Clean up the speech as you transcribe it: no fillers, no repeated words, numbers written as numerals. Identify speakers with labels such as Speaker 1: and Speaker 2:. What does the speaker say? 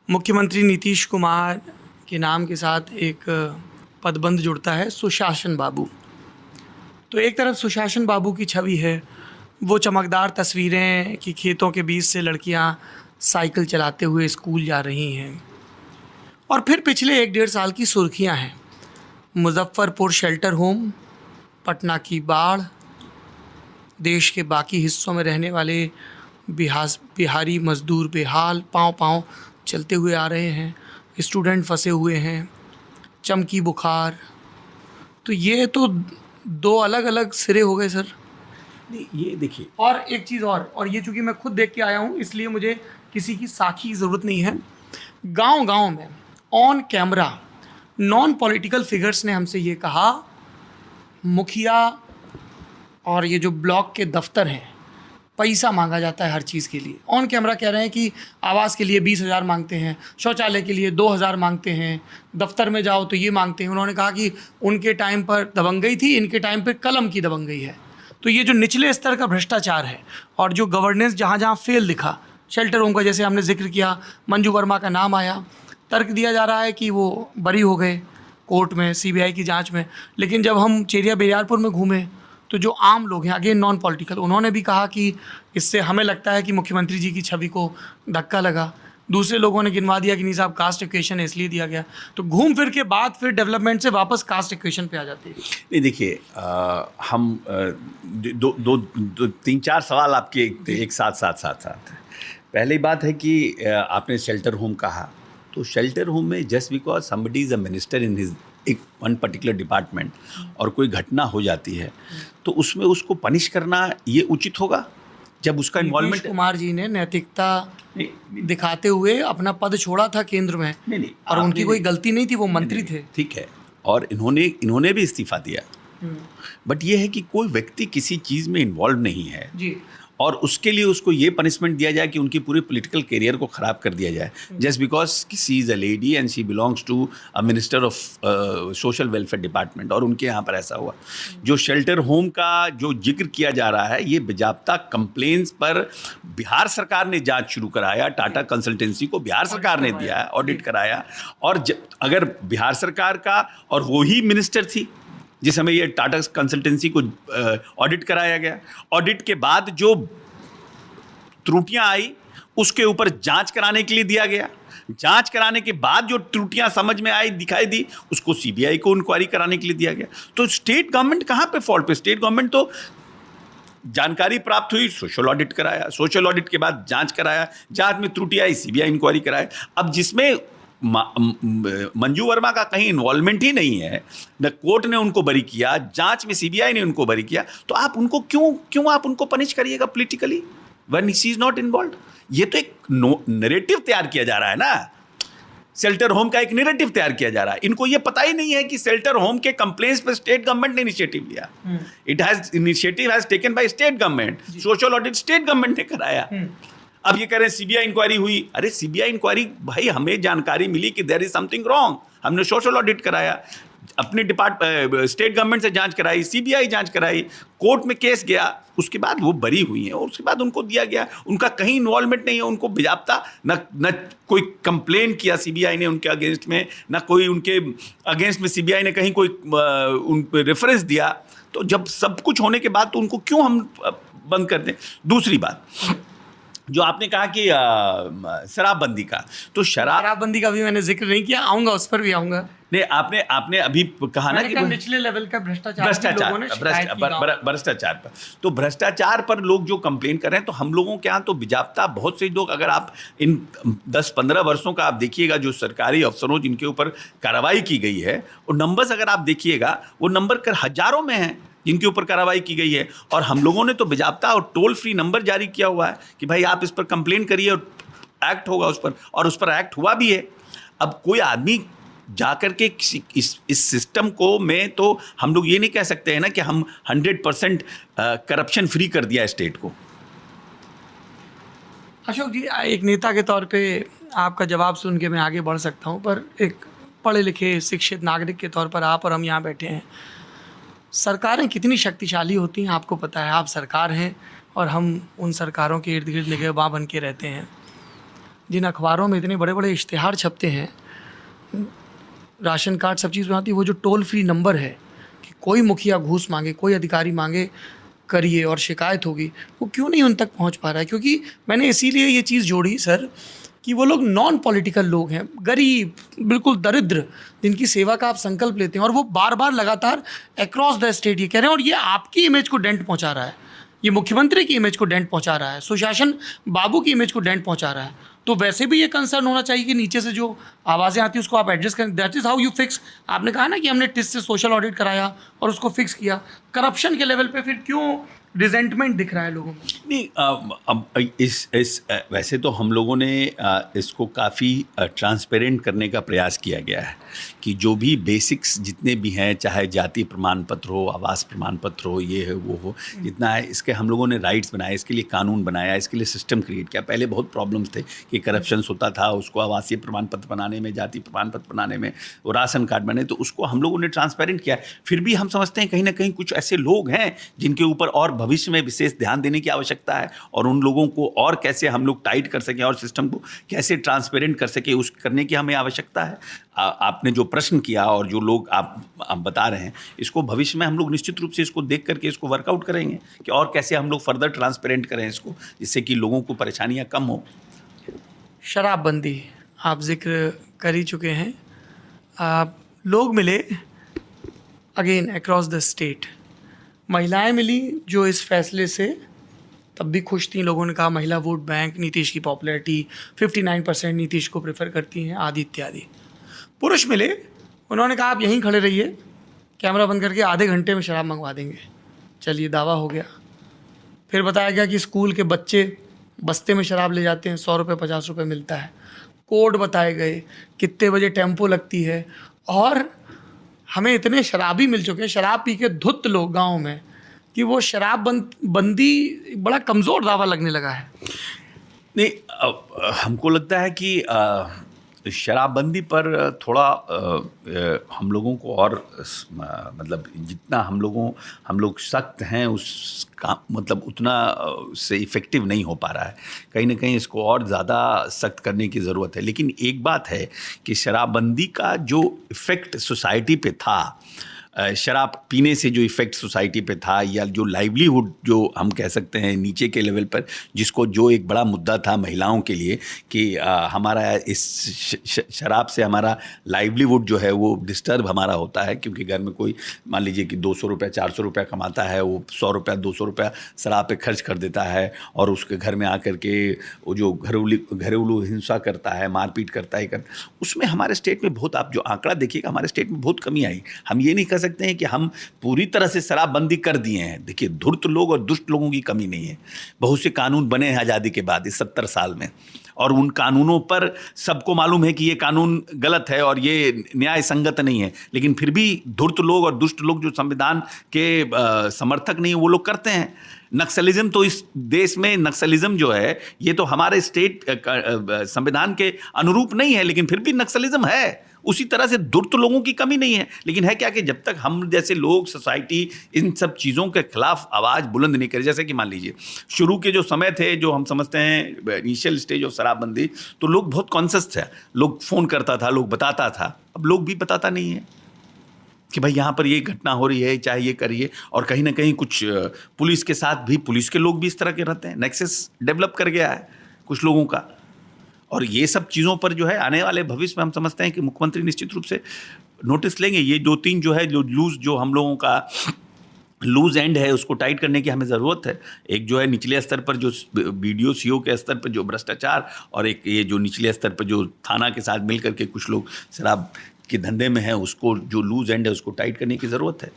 Speaker 1: मुख्यमंत्री नीतीश कुमार के नाम के साथ एक पदबंध जुड़ता है सुशासन बाबू। तो एक तरफ सुशासन बाबू की छवि है, वो चमकदार तस्वीरें कि खेतों के बीच से लड़कियां साइकिल चलाते हुए स्कूल जा रही हैं, और फिर पिछले 1-1.5 साल की सुर्खियां हैं। मुजफ्फरपुर शेल्टर होम, पटना की बाढ़, देश के बाकी हिस्सों में रहने वाले बिहारी मजदूर बेहाल पाँव चलते हुए आ रहे हैं, स्टूडेंट फंसे हुए हैं, चमकी बुखार। तो ये तो 2 अलग अलग सिरे हो गए सर।
Speaker 2: ये देखिए,
Speaker 1: और एक चीज़ और ये चूँकि मैं खुद देख के आया हूँ इसलिए मुझे किसी की साखी की ज़रूरत नहीं है। गांव-गांव में on camera non political figures ने हमसे ये कहा, मुखिया और ये जो ब्लॉक के दफ्तर हैं, पैसा मांगा जाता है हर चीज़ के लिए। ऑन कैमरा कह रहे हैं कि आवास के लिए 20,000 मांगते हैं, शौचालय के लिए 2,000 मांगते हैं, दफ्तर में जाओ तो ये मांगते हैं। उन्होंने कहा कि उनके टाइम पर दबंगई थी, इनके टाइम पर कलम की दबंगई है। तो ये जो निचले स्तर का भ्रष्टाचार है और जो गवर्नेंस जहाँ जहाँ फेल दिखा, शेल्टर होम का जैसे हमने जिक्र किया, मंजू वर्मा का नाम आया, तर्क दिया जा रहा है कि वो बरी हो गए कोर्ट में सीबीआई की जांच में। लेकिन जब हम चेरिया बरियारपुर में घूमे तो जो आम लोग हैं, अगेन नॉन पॉलिटिकल, उन्होंने भी कहा कि इससे हमें लगता है कि मुख्यमंत्री जी की छवि को धक्का लगा। दूसरे लोगों ने गिनवा दिया कि नहीं साहब कास्ट इक्वेशन इसलिए दिया गया। तो घूम फिर के बाद फिर डेवलपमेंट से वापस कास्ट इक्वेशन पे आ जाती है।
Speaker 2: नहीं देखिए, हम 3-4 सवाल आपके एक साथ। पहली बात है कि आपने शेल्टर होम कहा, तो शेल्टर होम में just because somebody is a minister in his एक वन पर्टिकुलर डिपार्टमेंट और कोई घटना हो जाती है तो उसमें उसको पनिश करना ये उचित होगा जब उसका इन्वॉल्वमेंट।
Speaker 1: कुमार जी ने नैतिकता दिखाते हुए अपना पद छोड़ा था केंद्र में।
Speaker 2: नहीं,
Speaker 1: और उनकी कोई गलती नहीं थी, वो मंत्री थे।
Speaker 2: ठीक है, और इन्होंने भी इस्तीफा दिया। बट ये है कि कोई व्यक्ति किसी चीज़ में इन्वॉल्व नहीं है
Speaker 1: जी, और
Speaker 2: उसके लिए उसको ये पनिशमेंट दिया जाए कि उनकी पूरी पॉलिटिकल करियर को ख़राब कर दिया जाए just because she is a lady and she belongs to a minister of social welfare department, और उनके यहाँ पर ऐसा हुआ। जो शेल्टर होम का जो जिक्र किया जा रहा है, ये बेजाब्ता कंप्लेंट्स पर बिहार सरकार ने जांच शुरू कराया, टाटा कंसल्टेंसी को बिहार सरकार ने दिया, ऑडिट कराया। और अगर बिहार सरकार का, और वो ही मिनिस्टर थी जिस समय ये टाटा कंसल्टेंसी को ऑडिट कराया गया, ऑडिट के बाद जो त्रुटियां आई उसके ऊपर जांच कराने के लिए दिया गया, जांच कराने के बाद जो त्रुटियां समझ में आई, दिखाई दी, उसको सीबीआई को इंक्वायरी कराने के लिए दिया गया। तो स्टेट गवर्नमेंट कहां पे फॉल्ट पे? स्टेट गवर्नमेंट तो जानकारी प्राप्त हुई, सोशल ऑडिट कराया, सोशल ऑडिट के बाद जांच कराया, जांच में त्रुटि आई, सीबीआई इंक्वायरी कराया। अब जिसमें मंजू वर्मा का कहीं इन्वॉल्वमेंट ही नहीं है, न कोर्ट ने उनको बरी किया, जांच में सीबीआई ने उनको बरी किया, तो आप उनको क्यों आप उनको पनिश करिएगा politically when she is not involved? ये तो एक नैरेटिव तैयार किया जा रहा है ना, शेल्टर होम का एक नैरेटिव तैयार किया जा रहा है। इनको ये पता ही नहीं है कि शेल्टर होम के कंप्लेंट्स पे स्टेट गवर्नमेंट ने इनिशिएटिव लिया। Initiative has taken by state government, social audit state government ने कराया। अब ये कह रहे हैं सीबीआई इंक्वायरी हुई। अरे सीबीआई इंक्वायरी, भाई हमें जानकारी मिली कि देयर इज समथिंग रॉन्ग, हमने सोशल ऑडिट कराया, अपने स्टेट गवर्नमेंट से जांच कराई, सीबीआई जांच कराई, कोर्ट में केस गया, उसके बाद वो बरी हुई हैं और उसके बाद उनको दिया गया। उनका कहीं इन्वॉल्वमेंट नहीं है, उनको बेजाब्ता न कोई कंप्लेन किया सीबीआई ने उनके अगेंस्ट में, न कोई उनके अगेंस्ट में सीबीआई ने कहीं कोई उन पर रेफरेंस दिया। तो जब सब कुछ होने के बाद तो उनको क्यों हम बंद कर दें? दूसरी बात जो आपने कहा कि शराबबंदी का, तो
Speaker 1: शराबबंदी का भी मैंने जिक्र नहीं किया, आऊंगा, उस पर भी आऊंगा।
Speaker 2: नहीं, आपने अभी कहा ना कि
Speaker 1: निचले लेवल का
Speaker 2: भ्रष्टाचार पर, तो भ्रष्टाचार पर लोग जो कंप्लेन कर रहे हैं, तो हम लोगों के यहाँ तो बेजाब्ता बहुत से लोग, अगर आप इन 10-15 वर्षों का आप देखिएगा जो सरकारी अफसरों जिनके ऊपर कार्रवाई की गई है, वो नंबर्स अगर आप देखिएगा, वो नंबर हजारों में हैं जिनके ऊपर कार्रवाई की गई है। और हम लोगों ने तो बेजाब्ता और टोल फ्री नंबर जारी किया हुआ है कि भाई आप इस पर कंप्लेन करिए और एक्ट होगा उस पर, और उस पर एक्ट हुआ भी है। अब कोई आदमी जाकर के इस सिस्टम को में, तो हम लोग ये नहीं कह सकते हैं ना कि हम 100% करप्शन फ्री कर दिया स्टेट को।
Speaker 1: अशोक जी, एक नेता के तौर पे आपका जवाब सुन के मैं आगे बढ़ सकता हूँ, पर एक पढ़े लिखे शिक्षित नागरिक के तौर पर आप और हम यहाँ बैठे हैं, सरकारें कितनी शक्तिशाली होती हैं आपको पता है। आप सरकार हैं और हम उन सरकारों के इर्द गिर्द निगहबान बन के रहते हैं। जिन अखबारों में इतने बड़े बड़े इश्तिहार छपते हैं, राशन कार्ड सब चीज़ बनाती है, वो जो टोल फ्री नंबर है कि कोई मुखिया घूस मांगे, कोई अधिकारी मांगे करिए और शिकायत होगी, वो क्यों नहीं उन तक पहुंच पा रहा है? क्योंकि मैंने इसीलिए ये चीज़ जोड़ी सर कि वो लोग नॉन पॉलिटिकल लोग हैं, गरीब, बिल्कुल दरिद्र, जिनकी सेवा का आप संकल्प लेते हैं, और वो बार बार लगातार अक्रॉस द स्टेट ये कह रहे हैं, और ये आपकी इमेज को डेंट पहुंचा रहा है, ये मुख्यमंत्री की इमेज को डेंट पहुंचा रहा है, सुशासन बाबू की इमेज को डेंट पहुंचा रहा है। तो वैसे भी ये कंसर्न होना चाहिए कि नीचे से जो आवाज़ें आती हैं उसको आप एडजस्ट करें। That is how you fix. आपने कहा ना कि हमने टिस से सोशल ऑडिट कराया और उसको फिक्स किया। करप्शन के लेवल पे फिर क्यों रिजेंटमेंट दिख रहा है लोगों में?
Speaker 2: नहीं, अब इस वैसे तो हम लोगों ने इसको काफ़ी ट्रांसपेरेंट करने का प्रयास किया गया है कि जो भी बेसिक्स जितने भी हैं, चाहे जाति प्रमाण पत्र हो, आवास प्रमाण पत्र हो, ये है वो हो, जितना है, इसके हम लोगों ने राइट्स बनाए, इसके लिए कानून बनाया, इसके लिए सिस्टम क्रिएट किया। पहले बहुत प्रॉब्लम्स थे कि करप्शन होता था, उसको आवासीय प्रमाण पत्र बनाने में, जाति प्रमाण पत्र बनाने में, वो राशन कार्ड बने, तो उसको हम लोगों ने ट्रांसपेरेंट किया। फिर भी हम समझते हैं कहीं ना कहीं कुछ ऐसे लोग हैं जिनके ऊपर और भविष्य में विशेष ध्यान देने की आवश्यकता है, और उन लोगों को और कैसे हम लोग टाइट कर सकें और सिस्टम को कैसे ट्रांसपेरेंट कर सके, उस करने की हमें आवश्यकता है। आपने जो प्रश्न किया और जो लोग आप बता रहे हैं, इसको भविष्य में हम लोग निश्चित रूप से इसको देख करके इसको वर्कआउट करेंगे कि और कैसे हम लोग फर्दर ट्रांसपेरेंट करें इसको, जिससे कि लोगों को परेशानियां कम हो।
Speaker 1: शराबबंदी आप जिक्र कर ही चुके हैं। लोग मिले अगेन अक्रॉस द स्टेट, महिलाएं मिली जो इस फैसले से तब भी खुश थी। लोगों ने कहा महिला वोट बैंक, नीतीश की पॉपुलैरिटी 59% नीतीश को प्रेफर करती हैं, आदि इत्यादि। पुरुष मिले, उन्होंने कहा आप यहीं खड़े रहिए, कैमरा बंद करके आधे घंटे में शराब मंगवा देंगे। चलिए, दावा हो गया। फिर बताया गया कि स्कूल के बच्चे बस्ते में शराब ले जाते हैं, 100 रुपये 50 रुपये मिलता है। कोड बताए गए, कितने बजे टेम्पो लगती है, और हमें इतने शराबी मिल चुके हैं, शराब पी के धुत लोग गाँव में, कि वो शराब बंदी बड़ा कमज़ोर दावा लगने लगा है।
Speaker 2: नहीं, हमको लगता है कि शराबबंदी पर थोड़ा हम लोगों को और मतलब जितना हम लोग सख्त हैं उसका मतलब उतना से इफ़ेक्टिव नहीं हो पा रहा है। कहीं ना कहीं इसको और ज़्यादा सख्त करने की ज़रूरत है। लेकिन एक बात है कि शराबबंदी का जो इफ़ेक्ट सोसाइटी पे था, शराब पीने से जो इफ़ेक्ट सोसाइटी पे था, या जो लाइवलीहुड जो हम कह सकते हैं नीचे के लेवल पर, जिसको जो एक बड़ा मुद्दा था महिलाओं के लिए कि हमारा इस शराब से हमारा लाइवलीहुड जो है वो डिस्टर्ब हमारा होता है, क्योंकि घर में कोई मान लीजिए कि 200 रुपया 400 रुपया कमाता है, वो 100 रुपया 200 रुपया शराब पे खर्च कर देता है, और उसके घर में आकर के वो जो घरेलू हिंसा करता है, मारपीट करता है, उसमें हमारे स्टेट में बहुत, आप जो आंकड़ा देखिएगा, हमारे स्टेट में बहुत कमी आई। हम ये नहीं कह सकते हैं कि हम पूरी तरह से शराबबंदी कर दिए हैं। देखिए, धूर्त लोग और दुष्ट लोगों की कमी नहीं है। बहुत से कानून बने हैं आज़ादी के बाद इस 70 साल में, और उन कानूनों पर सबको मालूम है कि ये कानून गलत है और ये न्याय संगत नहीं है, लेकिन फिर भी धूर्त लोग और दुष्ट लोग जो संविधान के समर्थक नहीं है, वो लोग करते हैं। नक्सलिज्म तो इस देश में, नक्सलिज्म जो है ये तो हमारे स्टेट संविधान के अनुरूप नहीं है, लेकिन फिर भी नक्सलिज्म है। उसी तरह से दुर्त लोगों की कमी नहीं है। लेकिन है क्या कि जब तक हम जैसे लोग, सोसाइटी इन सब चीज़ों के खिलाफ आवाज़ बुलंद नहीं करे, जैसे कि मान लीजिए शुरू के जो समय थे, जो हम समझते हैं इनिशियल स्टेज ऑफ शराबबंदी, तो लोग बहुत कॉन्शियस थे, लोग फ़ोन करता था, लोग बताता था। अब लोग भी बताता नहीं है कि भाई यहाँ पर ये घटना हो रही है, चाहे ये करिए। और कहीं ना कहीं कुछ पुलिस के साथ भी, पुलिस के लोग भी इस तरह के रहते हैं, नेक्सस डेवलप कर गया है कुछ लोगों का। और ये सब चीज़ों पर जो है आने वाले भविष्य में हम समझते हैं कि मुख्यमंत्री निश्चित रूप से नोटिस लेंगे। ये 2-3 जो है, जो लूज, जो हम लोगों का लूज एंड है, उसको टाइट करने की हमें ज़रूरत है। एक जो है निचले स्तर पर जो BDO CO के स्तर पर जो भ्रष्टाचार, और एक ये जो निचले स्तर पर जो थाना के साथ मिल करके कुछ लोग शराब के धंधे में हैं, उसको जो लूज एंड है उसको टाइट करने की ज़रूरत है।